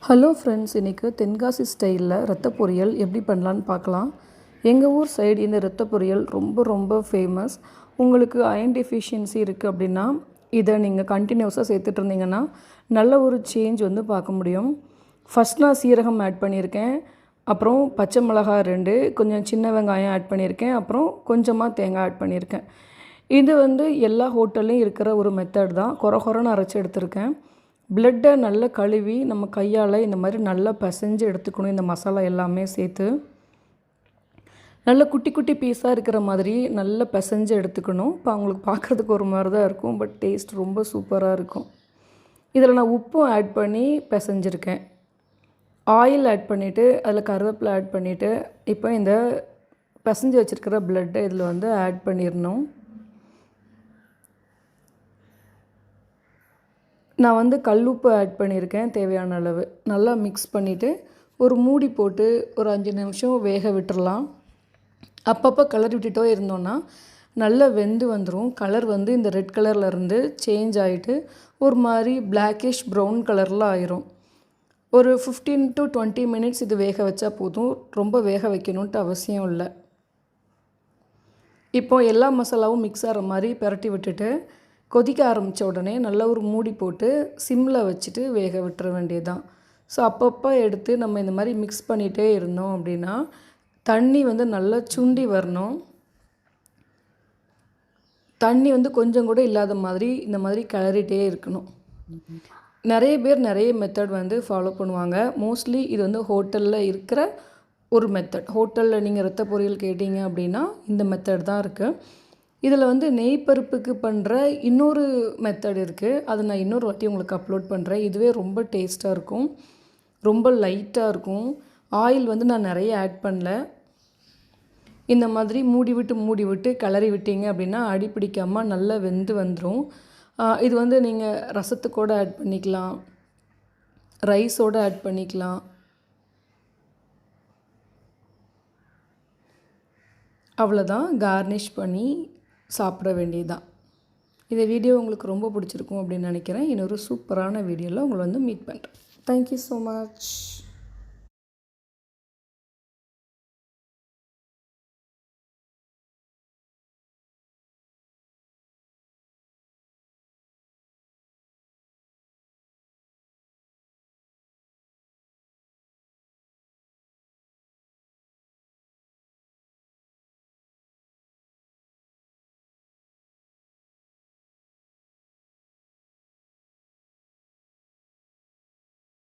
Hello friends, இன்றைக்கி தென்காசி ஸ்டைலில் ரத்த பொரியல் எப்படி பண்ணலான்னு பார்க்கலாம். எங்கள் ஊர் சைடு இந்த ரத்த பொரியல் ரொம்ப ரொம்ப ஃபேமஸ். உங்களுக்கு அயன் டெஃபிஷியன்சி இருக்குது அப்படின்னா இதை நீங்கள் கண்டினியூஸாக சேர்த்துட்டு இருந்தீங்கன்னா நல்ல ஒரு சேஞ்ச் பார்க்க முடியும். ஃபஸ்ட் நான் சீரகம் ஆட் பண்ணியிருக்கேன், அப்புறம் பச்சை மிளகாய் 2, கொஞ்சம் சின்ன வெங்காயம் ஆட் பண்ணியிருக்கேன், அப்புறம் கொஞ்சமாக தேங்காய் ஆட் பண்ணியிருக்கேன். இது எல்லா ஹோட்டல்லையும் இருக்கிற ஒரு மெத்தட் தான். கொரன்னு அரைச்சி எடுத்திருக்கேன். பிளட்டை நல்லா கழுவி நம்ம கையால் இந்த மாதிரி நல்லா பிசைஞ்சு எடுத்துக்கணும். இந்த மசாலா எல்லாமே சேர்த்து நல்லா குட்டி குட்டி பீஸாக இருக்கிற மாதிரி நல்லா பிசைஞ்சு எடுத்துக்கணும். இப்போ அவங்களுக்கு பார்க்குறதுக்கு ஒரு மாதிரி தான் இருக்கும், பட் டேஸ்ட் ரொம்ப சூப்பராக இருக்கும். இதில் நான் உப்பும் ஆட் பண்ணி பிசைஞ்சிருக்கேன். ஆயில் ஆட் பண்ணிவிட்டு அதில் கருவேப்பிலை ஆட் பண்ணிவிட்டு இப்போ இந்த பிசைஞ்சு வச்சுருக்கிற பிளட்டை இதில் ஆட் பண்ணிடணும். நான் கல்லுப்பு ஆட் பண்ணியிருக்கேன் தேவையான அளவு. நல்லா மிக்ஸ் பண்ணிவிட்டு ஒரு மூடி போட்டு ஒரு 5 நிமிஷம் வேக விட்டுறலாம். அப்பப்போ கலர் விட்டுட்டோ இருந்தோன்னா நல்லா வெந்து வந்துடும். கலர் இந்த ரெட் கலரில் இருந்து சேஞ்ச் ஆகிட்டு ஒரு மாதிரி பிளாக்கிஷ் ப்ரௌன் கலரில் ஆயிரும். ஒரு 15 to 20 மினிட்ஸ் இது வேக வச்சா போதும். ரொம்ப வேக வைக்கணுன்ட்டு அவசியம் இல்லை. இப்போ எல்லா மசாலாவும் மிக்ஸ் ஆகிற மாதிரி பரட்டி விட்டுட்டு கொதிக்க ஆரம்பித்த உடனே நல்லா ஒரு மூடி போட்டு சிம்மில் வச்சுட்டு வேக விட்டுற வேண்டியது தான். ஸோ அப்பப்போ எடுத்து நம்ம இந்த மாதிரி மிக்ஸ் பண்ணிகிட்டே இருந்தோம் அப்படின்னா தண்ணி நல்லா சுண்டி வரணும். தண்ணி கொஞ்சம் கூட இல்லாத மாதிரி இந்த மாதிரி கிளறிட்டே இருக்கணும். நிறைய பேர் நிறைய மெத்தட் ஃபாலோ பண்ணுவாங்க. மோஸ்ட்லி இது ஹோட்டலில் இருக்கிற ஒரு மெத்தட். ஹோட்டலில் நீங்கள் ரத்த பொரியல் கேட்டிங்க அப்படின்னா இந்த மெத்தட் தான் இருக்குது. இதில் நெய் பருப்புக்கு பண்ணுற இன்னொரு மெத்தட் இருக்குது. அதை நான் இன்னொரு வாட்டி உங்களுக்கு அப்லோட் பண்ணுறேன். இதுவே ரொம்ப டேஸ்ட்டாக இருக்கும், ரொம்ப லைட்டாக இருக்கும். ஆயில் நான் நிறைய ஆட் பண்ணல. இந்த மாதிரி மூடி விட்டு கிளறி விட்டீங்க அப்படின்னா அடி பிடிக்காமல் நல்லா வெந்து வந்துடும். இது நீங்கள் ரசத்துக்கூட ஆட் பண்ணிக்கலாம், ரைஸோடு ஆட் பண்ணிக்கலாம். அவ்வளோதான், கார்னிஷ் பண்ணி சாப்பிட வேண்டியதுதான். இந்த வீடியோ உங்களுக்கு ரொம்ப பிடிச்சிருக்கும் அப்படின்னு நினைக்கிறேன். இன்னொரு சூப்பரான வீடியோவில் உங்களை மீட் பண்ணுறேன். Thank you so much.